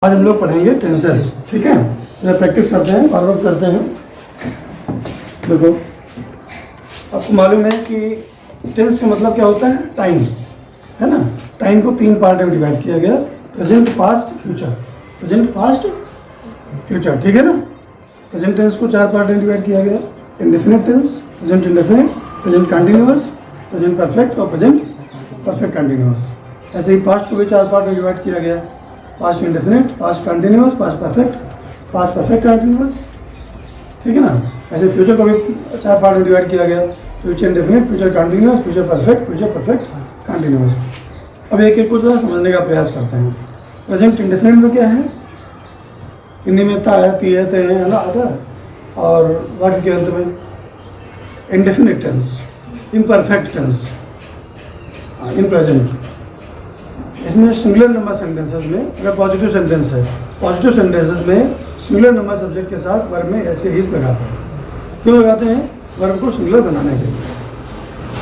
आज हम लोग पढ़ेंगे टेंसेस। ठीक है, जरा प्रैक्टिस करते हैं, बार बार करते हैं। देखो, आपको मालूम है कि टेंस का मतलब क्या होता है? टाइम, है ना। टाइम को 3 पार्ट में डिवाइड किया गया, present, past, future. Present, past, future, ठीक है ना। प्रेजेंट टेंस को 4 पार्ट में डिवाइड किया गया, indefinite tense, present indefinite, present continuous, present perfect और प्रेजेंट परफेक्ट कंटिन्यूअस। ऐसे ही पास्ट को भी 4 पार्ट में डिवाइड किया गया, past indefinite, past continuous, past perfect continuous, ठीक है ना। ऐसे फ्यूचर को भी 4 पार्ट में डिवाइड किया गया, future indefinite, future continuous, future perfect continuous. अब एक एक को जरा समझने का प्रयास करते हैं। प्रेजेंट इंडेफिनिट में क्या है? हिंदी में ता है, पी है, ते है ना, आता है। और वाक्य के अंत में indefinite tense, imperfect tense, in present. इसमें सिंगुलर नंबर सेंटेंसेस में, अगर पॉजिटिव सेंटेंस है, पॉजिटिव सेंटेंसेस में सिंगुलर नंबर सब्जेक्ट के साथ वर्ब में ऐसे ही लगाते हैं। क्यों लगाते हैं? वर्ब को सिंगुलर बनाने के लिए।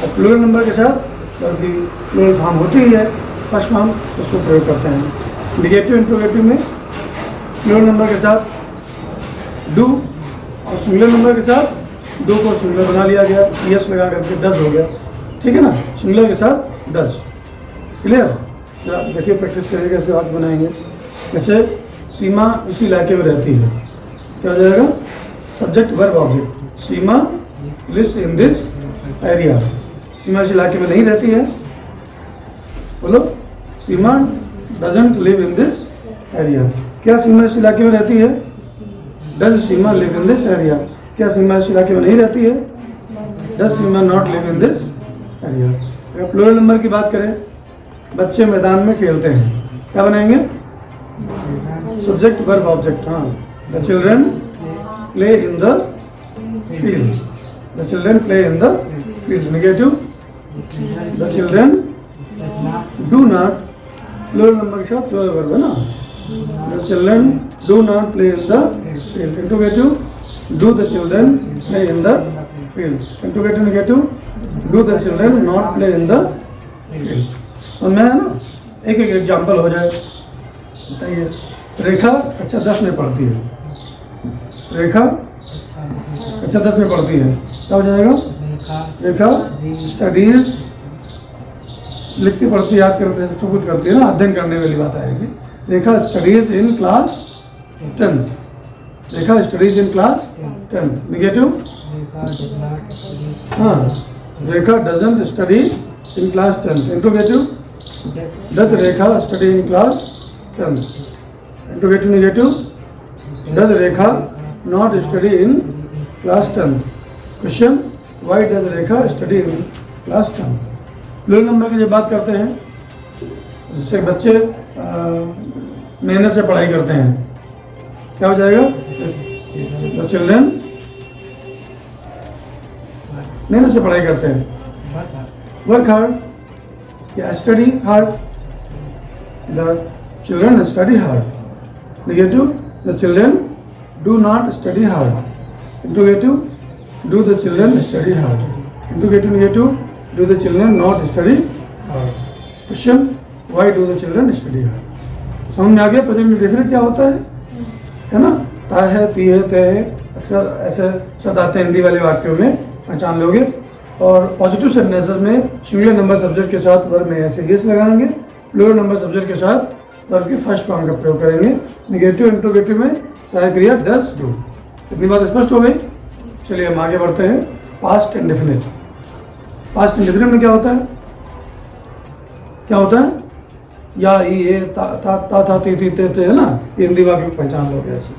और प्लूरल नंबर के साथ वर्ब की प्लूरल फॉर्म होती ही है, फर्स्ट फॉर्म, उसको प्रयोग करते हैं। निगेटिव इंट्रोगेटिव में प्लूरल नंबर के साथ डू, और सिंगुलर नंबर के साथ डू को सिंगुलर बना लिया गया, यस लगा करके डज हो गया, ठीक है ना। सिंगुलर के साथ डज। क्लियर? देखिए प्रैक्टिस करिए कैसे वाक्य बनाएंगे। जैसे सीमा इसी इलाके में रहती है, क्या हो जाएगा? Subject verb object. Seema lives in this area. Seema इस इलाके में नहीं रहती है, बोलो। Seema doesn't live in this area. क्या सीमा इस इलाके में रहती है? Does Seema live in this area. क्या सीमा इस इलाके में नहीं रहती है? Does Seema not live in this area. अगर प्लूरल नंबर की बात करें, बच्चे मैदान में खेलते हैं, क्या बनाएंगे? Subject verb object. हाँ, the children play in the field. The children play in the field. Negative, the children do not, plural number के साथ प्लूरल वर्ब है ना। The children do not play in the field. Interrogative, do the children play in the field. Interrogative negative, do the children not play in the field. और मैं ना एक एक example हो जाए, बताइए। रेखा कक्षा 10 में पढ़ती है, रेखा कक्षा 10 में पढ़ती है, क्या हो जाएगा? रेखा स्टडीज, लिखती पढ़ती याद करते हैं, सब कुछ करती है ना, अध्ययन करने वाली बात आएगी। Rekha studies in class 10th। Rekha studies in class 10th। Negative, हाँ, Rekha doesn't study in class 10th। Interrogative, does Rekha study in class 10th? Interrogative negative, does Rekha not study in class 10th? Question, why does Rekha study in class 10th? Plural number की जब बात करते हैं, जिससे बच्चे मेहनत से पढ़ाई करते हैं, क्या हो जाएगा? The children मेहनत से पढ़ाई करते हैं, work hard या study hard. The children study hard. Negative, the children do not study hard. Interrogative, do the children study hard? Interrogative negative, do the children not study hard? Question, why do the children study hard? समझ में आ गया present indefinite क्या होता है ना। ता है, P है, ते है, अक्सर ऐसे शब्द आते हैं हिंदी वाले वाक्यों में, पहचान लोगे। और पॉजिटिव सेंटेंसेस में सिंगुलर नंबर सब्जेक्ट के साथ वर्ब में ऐसे यस लगाएंगे, प्लूरल नंबर सब्जेक्ट के साथ वर्ब की फर्स्ट फॉर्म का प्रयोग करेंगे। नेगेटिव इंट्रोगेटिव में सहायक क्रिया डज, डू। इतनी बात स्पष्ट हो गई। चलिए हम आगे बढ़ते हैं। Past indefinite. पास्ट इंडेफिनिट में क्या होता है? क्या होता है? या, ये, ता, ती, ते, है ना। हिंदी वाक्य पहचान लोगे ऐसे।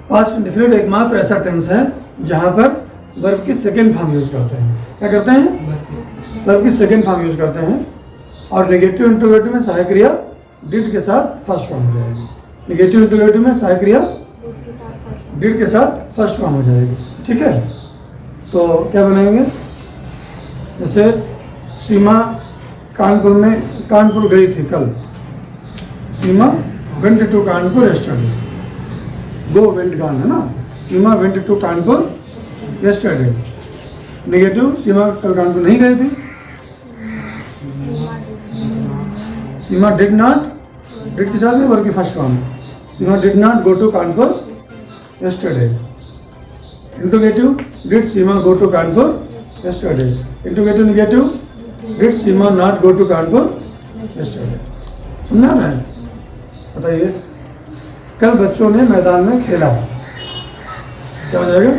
पास्ट इंडेफिनिट एकमात्र ऐसा टेंस है जहाँ पर वर्ब की सेकेंड फॉर्म यूज करते हैं। क्या करते हैं? वर्ब की सेकेंड फॉर्म यूज करते हैं। और नेगेटिव इंट्रोगेटिव में सहायक क्रिया डिड के साथ फर्स्ट फॉर्म हो जाएगी। नेगेटिव इंट्रोगेटिव में सहायक क्रिया डिड के साथ फर्स्ट फॉर्म हो जाएगी, ठीक है। तो क्या बनाएंगे? जैसे सीमा कानपुर गई थी कल। Seema went to Kanpur yesterday. Go, went, gone है ना। Seema went to Kanpur yesterday. Negative, Seema कल कानपुर नहीं गई थी। सीमा डिड नॉट, डिड के साथ में वर्ब की first form. Seema did not go to Kanpur yesterday. Interrogative, did Seema go to Kanpur yesterday? Interrogative negative, did Seema not go to Kanpur yesterday? समझा रहा है? बताइए, कल बच्चों ने मैदान में खेला, क्या हो जाएगा?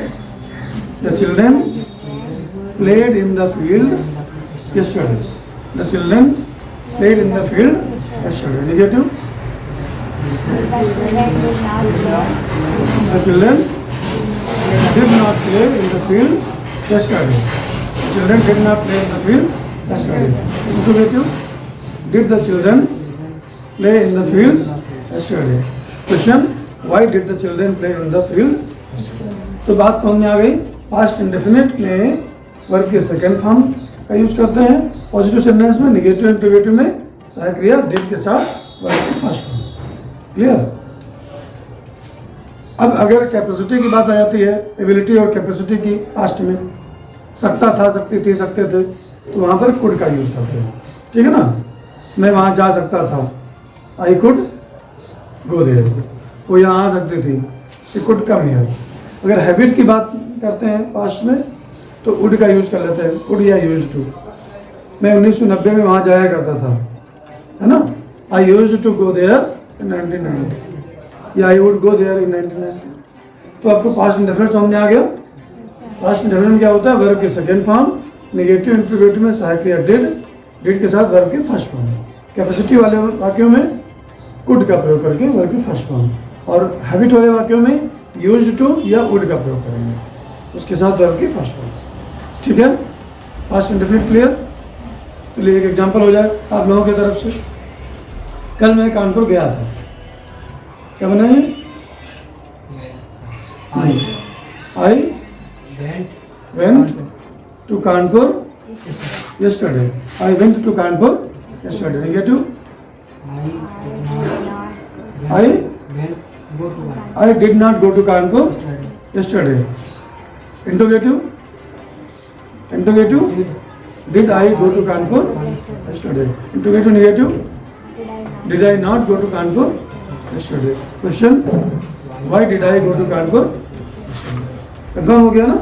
The children played in the field yesterday. The children played in the field yesterday. Negative, the children did not play in the field yesterday. The children did not play in the field yesterday. Interrogative, did the children play in the field yesterday? Question, why did the children play in the field? तो बात समझ में आ गई। Past indefinite में verb के second form का use करते हैं, पॉजिटिव सेंटेंस में, नेगेटिव इंटरोगेटिव में सहायक क्रिया डिड के साथ वर्ब के फर्स्ट फॉर्म। क्लियर? अब अगर कैपेसिटी की बात आ जाती है, एबिलिटी और कैपेसिटी की, पास्ट में सकता था, सकती थी, सकते थे, तो वहाँ पर कुड का यूज करते हैं। ठीक है ना? मैं वहाँ जा सकता था, आई कुड गो देयर। वो यहाँ आ सकती थी, शी कुड कम हियर। अगर हैबिट की बात करते हैं पास्ट में, तो वुड का यूज कर लेते हैं, वुड या यूज टू। मैं 1990 में वहाँ जाया करता था, है ना? I use to go there in 1990 या I would go there in 1990। तो आपको पास्ट इंडेफिनिट समझ में आ गया। पास्ट इंडेफिनिट में क्या होता है? वर्ब के सेकंड फॉर्म, नेगेटिव इंटरोगेटिव में सहायक क्रिया डिड, डिड के साथ वर्ब के फर्स्ट फॉर्म। कैपेसिटी वाले वाक्यों में कुड का प्रयोग करके वर्ब के फर्स्ट फॉर्म, और हैबिट वाले वाक्यों में यूज्ड टू या वुड का प्रयोग करेंगे, उसके साथ वर्ब के फर्स्ट फॉर्म। ठीक है? Past indefinite clear? चलिए एक एग्जांपल हो जाए आप लोगों की तरफ से। कल मैं कानपुर गया था, क्या बना है? I went to Kanpur yesterday. I went to Kanpur yesterday. Negative, I did not go to Kanpur yesterday. Interrogative, did I go to Kanpur yesterday? Interrogative negative, did I not go to Kanpur yesterday? Question, why did I go to Kanpur? Confirm हो गया ना?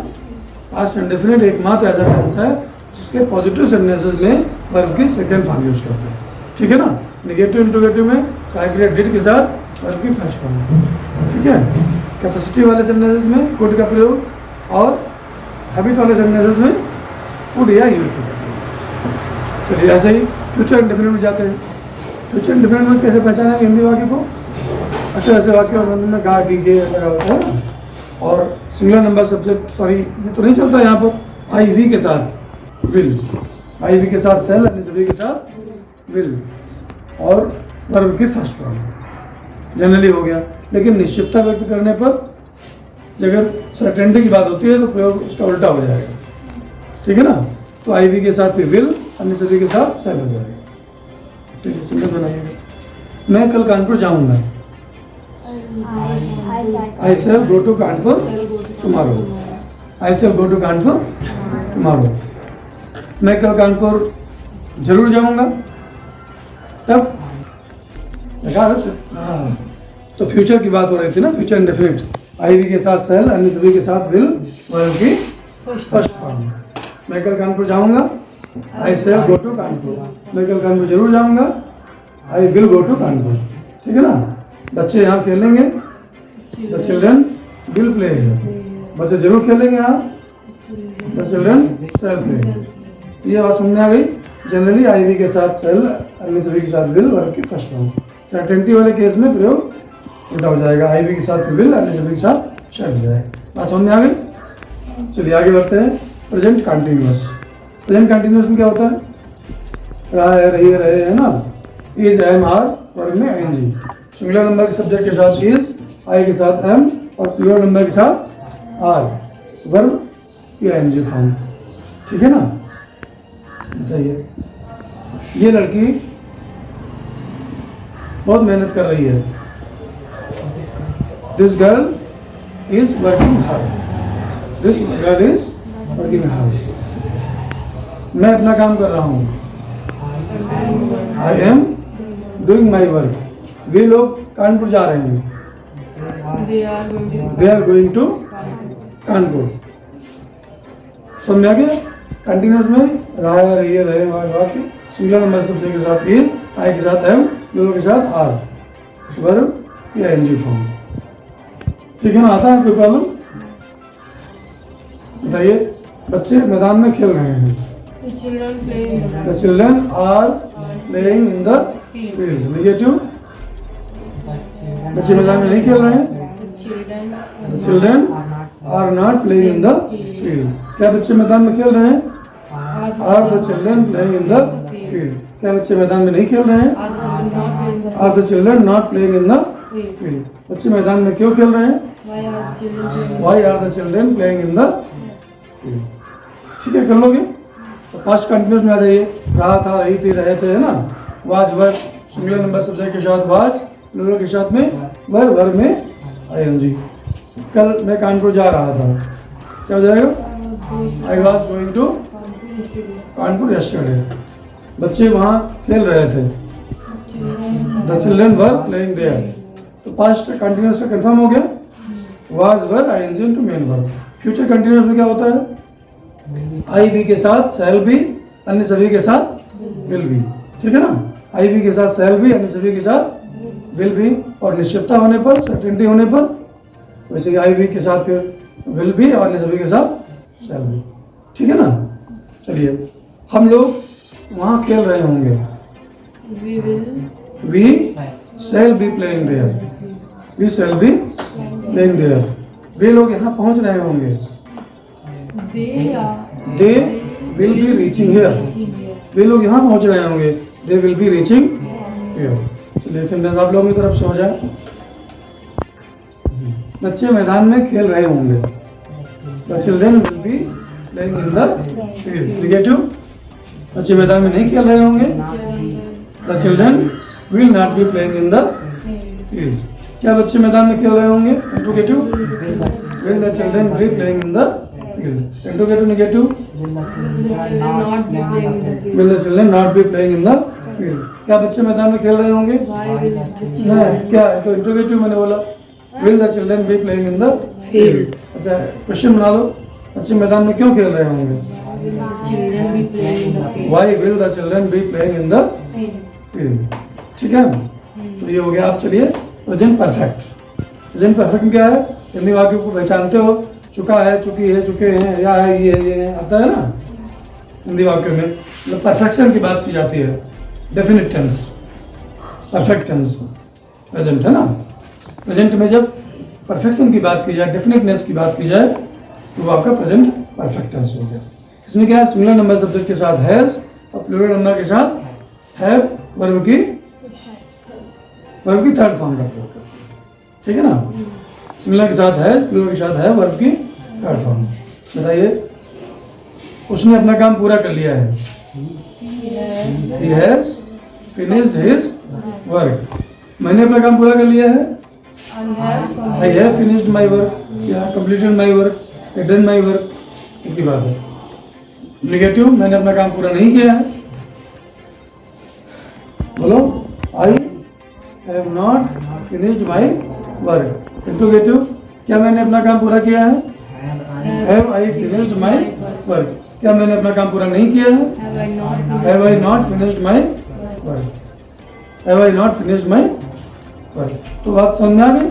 Past indefinite एकमात्र ऐसा tense है जिसके positive sentences में verb की second form use करते हैं। ठीक है ना? नेगेटिव इंटरोगेटिव में सहायक क्रिया डिड के साथ वर्ब की फर्स्ट फॉर्म। ठीक है? कैपेसिटी वाले सेंटेंसेस में कुड का प्रयोग, और हैबिट वाले सेंटेंसेस में कुड या यूज टू करते हैं। चलिए ऐसे ही फ्यूचर इंडेफिनिट में जाते हैं। फ्यूचर इंडेफिनिट में कैसे पहचाना हिंदी वाक्य को? अच्छा, ऐसे वाक्य में गा गी गे लगा होता है, और सिंगुलर नंबर सब्जेक्ट, सॉरी ये तो नहीं चलता यहाँ पर। आई वी के साथ विल, आई वी के साथ सेल, वी के साथ विल, और वर्ब की फर्स्ट फॉर्म जनरली हो गया। लेकिन निश्चितता व्यक्त करने पर अगर सर्टेनिटी की बात होती है तो प्रयोग उसका उल्टा हो जाएगा। ठीक है ना? तो आई वी के साथ भी विल, अन्य के साथ सेल हो जाएगा। ठीक है, सिंपल बनाइएगा। मैं कल कानपुर जाऊँगा, I shall go to Kanpur tomorrow. I shall go to Kanpur tomorrow. मैं कल कानपुर जरूर जाऊंगा। तब लगा तो फ्यूचर की बात हो रही थी ना, फ्यूचर इंडेफिनिट। आई वी के साथ सेल, अन्य सभी के साथ विल, वर्ब की फर्स्ट फॉर्म। मैं कल कानपुर जाऊंगा, आई शैल गो टू कानपुर। मैं कल कानपुर जरूर जाऊंगा, I will go to Kanpur. ठीक है ना? बच्चे यहाँ खेलेंगे, द चिल्ड्रन विल प्ले। बच्चे जरूर खेलेंगे यहाँ, द चिल्ड्रन शैल प्ले। ये बात समझ आ गई। जनरली आई वी के साथ सेल, अन्य सभी के साथ विल, वर्ब की फर्स्ट फॉर्म। सर्टेनिटी वाले केस में प्रयोग उल्टा हो जाएगा, आई वी के साथ विल, अन्य सभी के साथ शैल हो जाएगा। बात समझ में आ गई? चलिए आगे बढ़ते हैं। Present continuous. प्रेजेंट कंटिन्यूअस में क्या होता है? रहा है, रही है, रहे, है ना? इज, एम, आर, वर्ब में आईएनजी। सिंगुलर नंबर के सब्जेक्ट के साथ इज, आई के साथ एम, और प्लूरल नंबर के साथ आर, वर्ब की आईएनजी फॉर्म। ठीक है ना? बताइए, ये लड़की बहुत मेहनत कर रही है। This girl is working hard. This girl is working hard. मैं अपना काम कर रहा हूँ, I am doing my work. वे लोग कानपुर जा रहे हैं, they are going to Kanpur. समझ आ गया? कंटिन्यूस में रहा रही रहे वाक्य सिंगुलर नंबर शब्द के साथ इज, आई के साथ एम, प्लूरल के साथ आर, वर्ब या एनजी फॉर्म। ठीक है ना? आता है? कोई प्रॉब्लम? बताइए। बच्चे मैदान में खेल रहे हैं। The children are playing in the field. Negative, बच्चे मैदान में नहीं खेल रहे हैं। The children are not playing in the field. क्या बच्चे मैदान में खेल रहे हैं? Are the children playing in the field? क्या बच्चे मैदान में नहीं खेल रहे हैं? Are the children not playing in the field? बच्चे मैदान में क्यों खेल रहे हैं? Why are the children playing in the field? ठीक है, कर लोगे? तो पास्ट कंटिन्यूस में आ जाइए। रहा था, रही थी, रहे थे, है ना? Was were singular number subject के साथ वाज, प्लूरल के साथ में वर, वर में आईएनजी। कल मैं कानपुर जा रहा था, क्या हो जाएगा? I was going to Kanpur yesterday. बच्चे वहाँ खेल रहे थे। The children were playing there. तो पास्ट कंटिन्यूस से कंफर्म हो गया। Was were ING to main verb. Future continuous में क्या होता है? आई बी के साथ शैल बी, अन्य सभी के साथ विल बी। ठीक है ना? आई बी के साथ शैल बी, अन्य सभी के साथ विल बी, और निश्चितता होने पर, सर्टेनिटी होने पर वैसे ही आई बी के साथ विल बी और अन्य सभी के साथ शैल बी। ठीक है ना? चलिए, हम लोग वहाँ खेल रहे होंगे। We shall be playing there. We shall be playing there. वे लोग यहाँ पहुँच रहे होंगे। They will be reaching here. वे लोग यहाँ पहुँच रहे होंगे। They will be reaching here. चलिए, सेंटेंस आप लोगों की तरफ से हो जाए। बच्चे मैदान में खेल रहे होंगे। The children will be playing in the field. Negative, बच्चे मैदान में नहीं खेल रहे होंगे। The children will not be playing in the field. क्या बच्चे मैदान में खेल रहे होंगे? Interrogative, will the children be playing in the field. Interrogative, negative, will the children not be playing in the field. क्या बच्चे मैदान में खेल रहे होंगे? नहीं, क्या है? तो इंट्रोगेटिव मैंने बोला। Will the children be playing in the field. अच्छा, क्वेश्चन बना लो। बच्चे मैदान में क्यों खेल रहे होंगे? Why will the children be playing in the field. ठीक है, तो ये हो गया। आप चलिए, प्रेजेंट परफेक्ट। प्रेजेंट परफेक्ट क्या है? हिंदी वाक्यों को पहचानते हो? चुका है, चुकी है, चुके हैं, या है, ये है, आता है ना हिंदी वाक्यों में। मतलब परफेक्शन की बात की जाती है। Definite tense, perfect tense, present है ना। प्रेजेंट में जब परफेक्शन की बात की जाए, डेफिनेटनेस की बात की जाए, तो वो आपका प्रेजेंट परफेक्ट टेंस हो गया। इसमें क्या है? सिंगुलर नंबर सब्जेक्ट के साथ हैज और प्लूरल नंबर के साथ हैव वर्ब की थर्ड फॉर्म का प्रयोग करते हैं। ठीक है ना? सिंगुलर के साथ हैज, प्लूरल के साथ है वर्ब की थर्ड फॉर्म। बताइए, उसने अपना काम पूरा कर लिया है। He has finished his work. मैंने अपना काम पूरा कर लिया है। I have finished my work, या completed my work, done my work, इनकी बात है। नेगेटिव, मैंने अपना काम पूरा नहीं किया है। बोलो, I have not finished my work. Interrogative, क्या मैंने अपना काम पूरा किया है? Have I finished my work. क्या मैंने अपना काम पूरा नहीं किया है? Have I not finished my work. Have I not finished my work. तो बात समझ आ गई?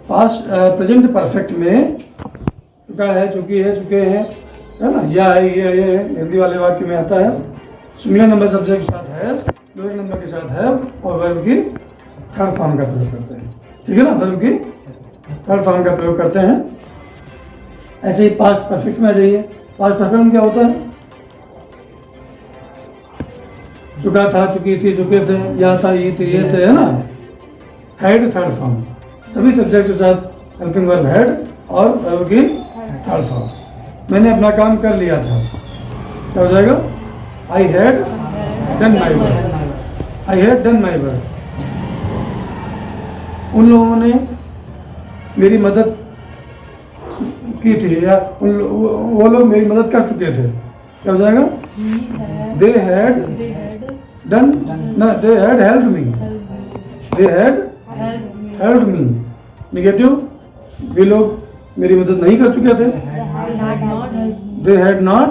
पास्ट प्रेजेंट परफेक्ट में चुका है, चुकी है, चुके हैं, है ना, या है, ये है, हिंदी वाले वाक्य में आता है। सिंगुलर नंबर सब्जेक्ट के साथ है, प्लूरल नंबर के साथ है, और वर्ब की थर्ड फॉर्म का प्रयोग करते हैं। ठीक है ना? वर्ब की थर्ड फॉर्म का प्रयोग करते हैं। ऐसे ही पास्ट परफेक्ट में आ जाइए। पास्ट परफेक्ट में क्या होता है? चुका था, चुकी थी, चुके थे, या था, ये थे, ये थे, है ना। हैड थर्ड फॉर्म, सभी सब्जेक्ट के साथ हेल्पिंग वर्ब हैड और वर्ब की थर्ड फॉर्म। मैंने अपना काम कर लिया था, क्या हो जाएगा? I had done my work. I had done my work. उन लोगों ने मेरी मदद की थी, या वो लोग मेरी मदद कर चुके थे, क्या हो जाएगा? दे हैड डन, ना, they had helped me. They had help me. Negative, वे लोग मेरी मदद नहीं कर चुके थे। They had not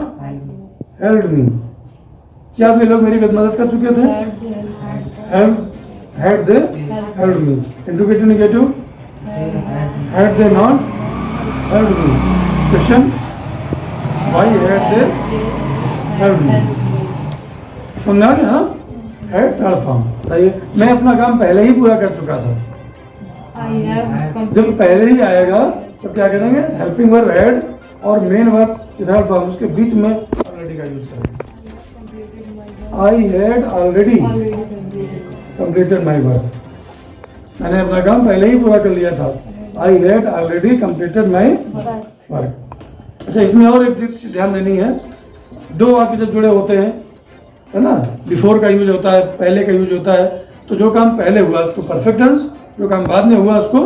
help me. क्या वे लोग मेरी मदद कर चुके थे? Had they help me. Interrogative negative, had they not help me. Question, why had they help me. समझा गया? Had third form. बताइए, मैं अपना काम पहले ही पूरा कर चुका था। जब पहले ही आएगा तो क्या करेंगे? हेल्पिंग वर्ब हैड और मेन वर्ब थर्ड फॉर्म, उसके बीच में ऑलरेडी का यूज करेंगे। I had already completed my work. मैंने अपना काम पहले ही पूरा कर लिया था। I had already completed my work. अच्छा, इसमें और एक चीज ध्यान देनी है। दो वाक्य जब जुड़े होते हैं, है ना, बिफोर का यूज होता है, पहले का यूज होता है, तो जो काम पहले हुआ उसको परफेक्ट टेंस, जो काम बाद में हुआ उसको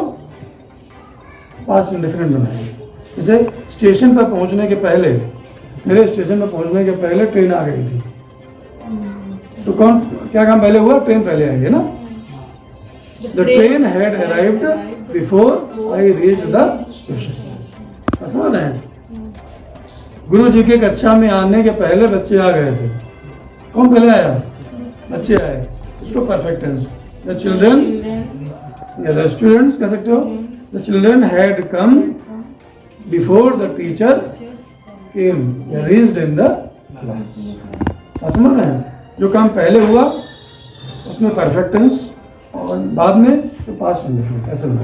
पास्ट इंडेफिनिट बनाएंगे। जैसे स्टेशन पर पहुंचने के पहले, मेरे स्टेशन पर पहुंचने के पहले ट्रेन आ गई थी, तो कौन क्या काम पहले हुआ? ट्रेन पहले आई है ना। The train had arrived before I reached the station. समझ रहे हैं? गुरु जी के कक्षा में आने के पहले बच्चे आ गए थे। कौन पहले आया? बच्चे आए। इसको परफेक्ट टेंस। द चिल्ड्रन या द स्टूडेंट्स कह सकते हो। The children had come before the teacher केम या रीच्ड इन द क्लास। समझ रहे हैं? जो काम पहले हुआ उसमें परफेक्ट टेंस और बाद में तो पास्ट इंडेफिनिट, ऐसे बना।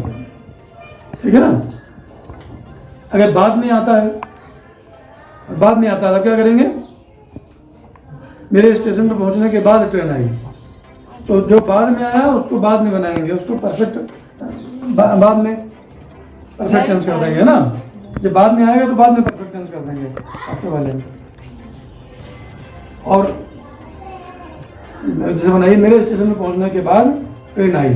ठीक है ना? अगर बाद में आता है तो क्या करेंगे? मेरे स्टेशन पर पहुंचने के बाद ट्रेन आई, तो जो बाद में आया उसको बाद में बनाएंगे, उसको परफेक्ट बाद में परफेक्ट टेंस कर देंगे ना। जब बाद में आएगा तो बाद में परफेक्ट टेंस कर देंगे आपके वाले। और जैसे बनाइए, मेरे स्टेशन में पहुंचने के बाद ट्रेन आई।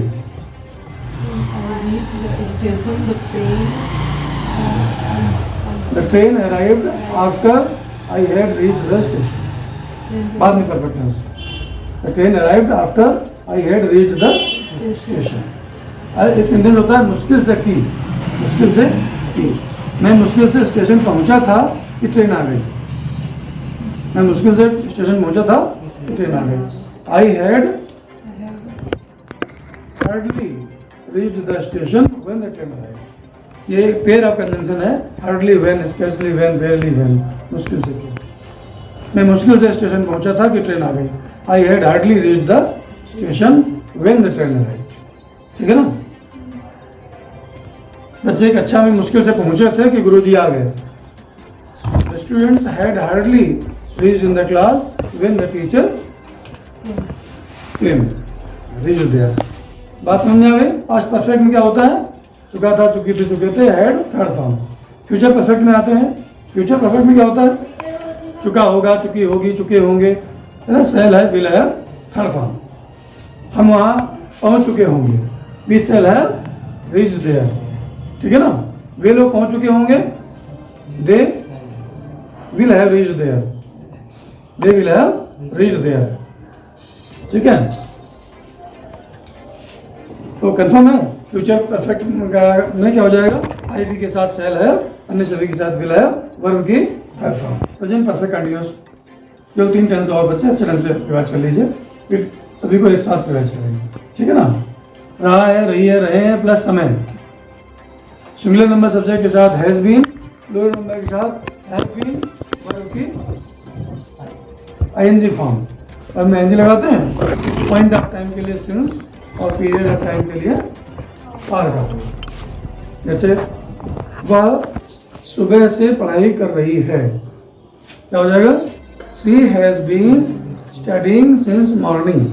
The train arrived after I had reached the station. बाद में perfect tense. The train arrived after I had reached the station. एक सेंटेंस होता है मुश्किल से की। मैं मुश्किल से स्टेशन पहुंचा था कि ट्रेन आ गई। मैं मुश्किल से स्टेशन पहुंचा था कि ट्रेन आ गई। I had hardly reached the station when the train arrived. ये पेयर ऑफ कंजंक्शन है। Hardly when, scarcely when, बेयरली when. मुश्किल से की। मैं मुश्किल से स्टेशन पहुंचा था कि ट्रेन आ गई। I had hardly reached the station when the train arrived. ठीक है ना? बच्चे कक्षा में मुश्किल से पहुंचे थे कि गुरुजी आ गए। The students had hardly reached in the class when the teacher came. Reached there. बात समझ में आ गई? पास्ट परफेक्ट में क्या होता है? चुका था, चुकी थी, चुके थे, had third form. Future perfect में आते हैं। फ्यूचर परफेक्ट में क्या होता है? चुका होगा, चुकी होगी, चुके होंगे, है ना। सेल है, विल है, थर्ड फॉर्म। हम वहाँ पहुँच चुके होंगे। We shall have, reached there. ठीक है ना? वे लोग पहुँच चुके होंगे। They will have reached there. They will have reached there. ठीक है? तो कंफर्म है? फ्यूचर परफेक्ट में क्या हो जाएगा? आई वी के साथ सेल है, अन्य सभी के साथ विल है, वर्ब की third form. Present perfect continuous. जो 3 टेंस और बच्चे अच्छे ढंग से रिवाइज कर लीजिए, फिर सभी को एक साथ रिवाइज करेंगे। ठीक है ना? रहा है, रही है, रहे हैं प्लस समय। सिंगुलर नंबर सब्जेक्ट के साथ हैज बीन, प्लूरल नंबर के साथ हैव बीन, वर्ब की आईएनजी फॉर्म। और में एनजी लगाते हैं। पॉइंट ऑफ टाइम के लिए सिंस और पीरियड ऑफ टाइम के लिए आर का। जैसे वह सुबह से पढ़ाई कर रही है, क्या हो जाएगा? She has been studying since morning.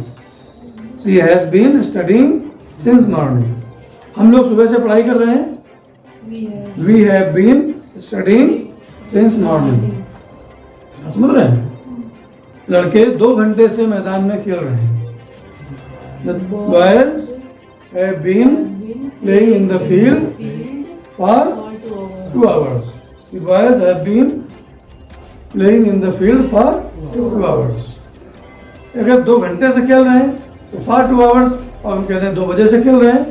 She has been studying since morning. हम लोग सुबह से पढ़ाई कर रहे हैं। We have been studying since morning. समझ रहे हैं? लड़के 2 घंटे से मैदान में खेल रहे हैं। The boys have been playing in the field for 2 hours. The boys have been playing in the field for 2 hours. अगर 2 घंटे से खेल रहे हैं तो for 2 hours, और हम कहते हैं 2 बजे से खेल रहे हैं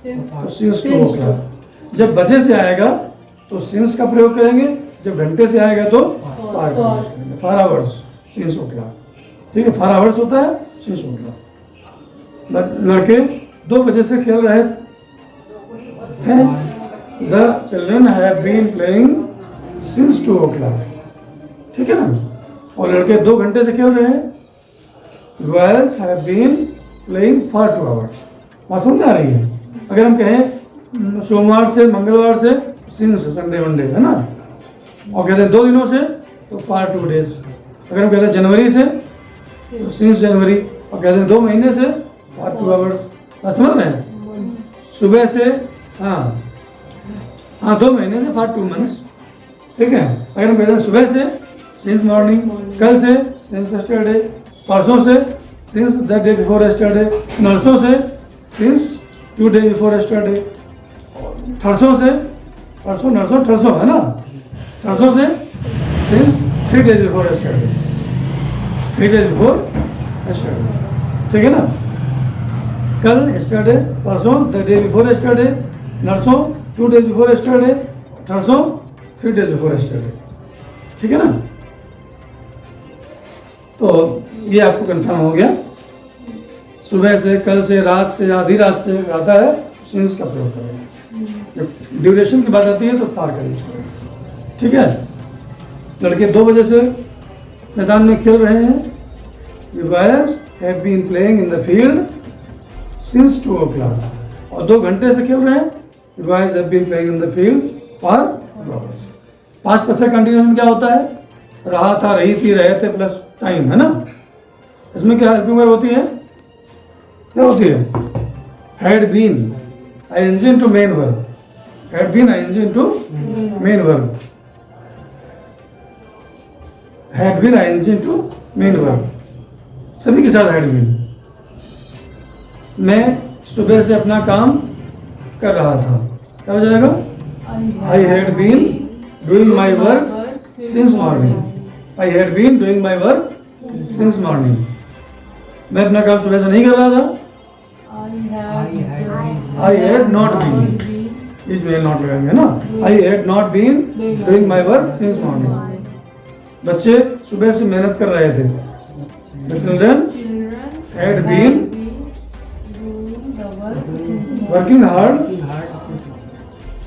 तो सिंस 2 o'clock। जब बजे से आएगा तो सिंस का प्रयोग करेंगे, जब घंटे से आएगा तो फॉर का यूज करेंगे। 4 hours सिंस o'clock। ठीक है, 4 hours होता है सिंस o'clock। लड़के 2 बजे से खेल रहे हैं। The children have been playing since 2 o'clock। ठीक है ना, और लड़के 2 घंटे से खेल रहे हैं। Boys have been playing for 2 hours। बात समझ आ रही है? अगर हम कहें सोमवार से मंगलवार से सिंस संडे मंडे, है ना, और कहते हैं 2 दिनों से तो फॉर 2 days। अगर हम कहते हैं जनवरी से तो सिंस जनवरी, और कहते हैं 2 महीने से फॉर 2 hours। बात समझ रहे हैं? सुबह से हाँ 2 महीने से फॉर 2 months। ठीक है, अगर हम कहते हैं सुबह से सिंस मॉर्निंग, कल से सिंस यस्टरडे, परसों से since the day before yesterday, नरसों से सिंस 2 days बिफोर यस्टरडे, थर्सों से परसों नरसों थर्सों, है ना, थर्सों से since 3 days before yesterday, 3 days before yesterday. ठीक है ना, कल यस्टरडे, परसों द डे बिफोर यस्टरडे, नरसों 2 days बिफोर यस्टरडे, थर्सों 3 days बिफोर यस्टरडे। ठीक है ना, तो ये आपको कंफर्म हो गया। सुबह से, कल से, रात से, आधी रात से आता है सिंस का प्रयोग करेंगे। जब ड्यूरेशन की बात आती है तो फॉर का यूज करेंगे। ठीक है, लड़के 2 बजे से मैदान में खेल रहे हैं। The boys have been playing in the field since 2 o'clock। और 2 घंटे से खेल रहे हैं। The boys have been playing in the field for 2 hours। Past perfect continuation क्या होता है? रहा था, रही थी, रहे थे प्लस टाइम, है ना। इसमें क्या हेल्पिंग वर्ब होती है? क्या होती है? Had been ING into main verb. Had been ING into main verb. Had been ING into main verb, सभी के साथ हैड बीन। मैं सुबह से अपना काम कर रहा था, क्या हो जाएगा? I had been doing my work since morning. I had been doing my work since morning. मैं अपना काम सुबह से नहीं कर रहा था। आई हैड नॉट बीन, इसमें नॉट लगाएंगे ना। I had not been doing my work since morning. बच्चे सुबह से मेहनत कर रहे थे। The children had been working hard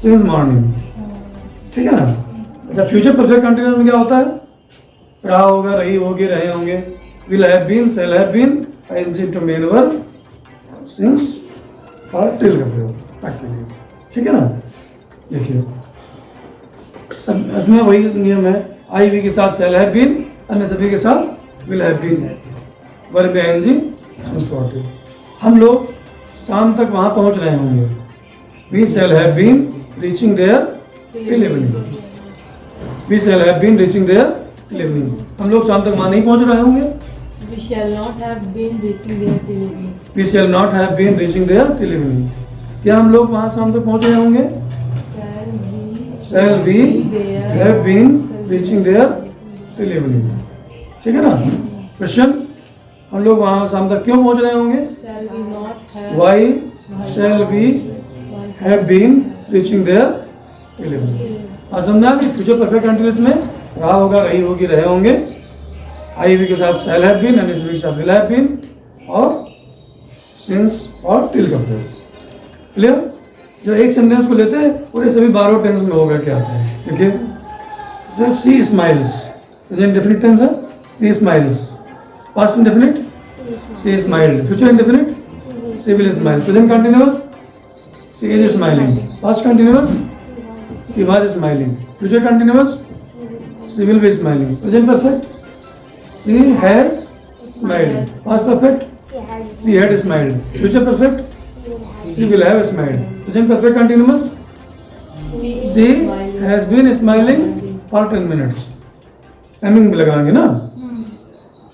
since morning. ठीक है ना। अच्छा, फ्यूचर परफेक्ट कंटिन्यूअस में क्या होता है? रहा होगा, रही होगी, रहे होंगे। Will have been, shall have been, ING to main verb, since और टिल का प्रयोग तक के लिए। ठीक है ना। देखिए सब इसमें वही नियम है। आई वी के साथ शैल हैव बीन, अन्य सभी के साथ विल हैव बीन, वर्ब में आईएनजी, सिंस और टिल। हम लोग शाम तक वहाँ पहुँच रहे होंगे। We shall have been reaching there till evening. We shall have been reaching there till evening. हम लोग शाम तक वहाँ नहीं पहुँच रहे होंगे। We shall not have been reaching there till evening. We shall not have been reaching there till evening। क्या हम लोग वहाँ शाम तक पहुँच रहे होंगे? Shall we have been reaching there till evening। ठीक है ना। क्वेश्चन, हम लोग वहाँ शाम तक क्यों पहुँच रहे होंगे? Shall we not have? Why shall we have been reaching there till evening। आज समझा कि फ्यूचर परफेक्ट कंटिन्यूअस में रहा होगा, रही होगी, रहे होंगे। आई वी के साथ शैल हैव बीन, अन्य सभी के साथ विल हैव बीन, और सिंस और टिल का प्रयोग। क्लियर। जब एक सेंटेंस को लेते हैं पूरे सभी 12 टेंस में होकर के आते हैं। देखिए, सी स्माइल्स इंडेफिनिट टेंस है। She smiles, past indefinite she smiled, future indefinite she will smile, present continuous she is smiling, past continuous she was smiling, future continuous she will be smiling, present perfect she has smiled, past perfect she had smiled, future perfect she will have smiled, present perfect continuous she has been smiling for 10 minutes। Timing भी लगाएंगे ना।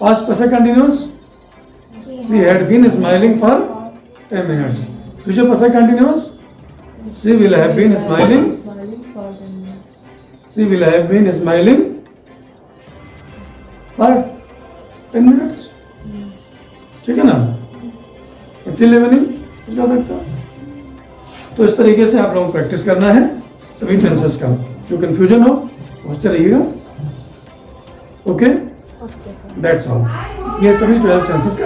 past perfect continuous she had been smiling for 10 minutes, future perfect continuous she will have been smiling, she will have been smiling for 10 minutes। ठीक है ना। Till evening क्या सकता है? तो इस तरीके से आप लोगों को प्रैक्टिस करना है सभी टेंसेस का। जो कन्फ्यूजन हो पूछते रहिएगा। Okay, that's all. ये सभी 12 टेंसेस का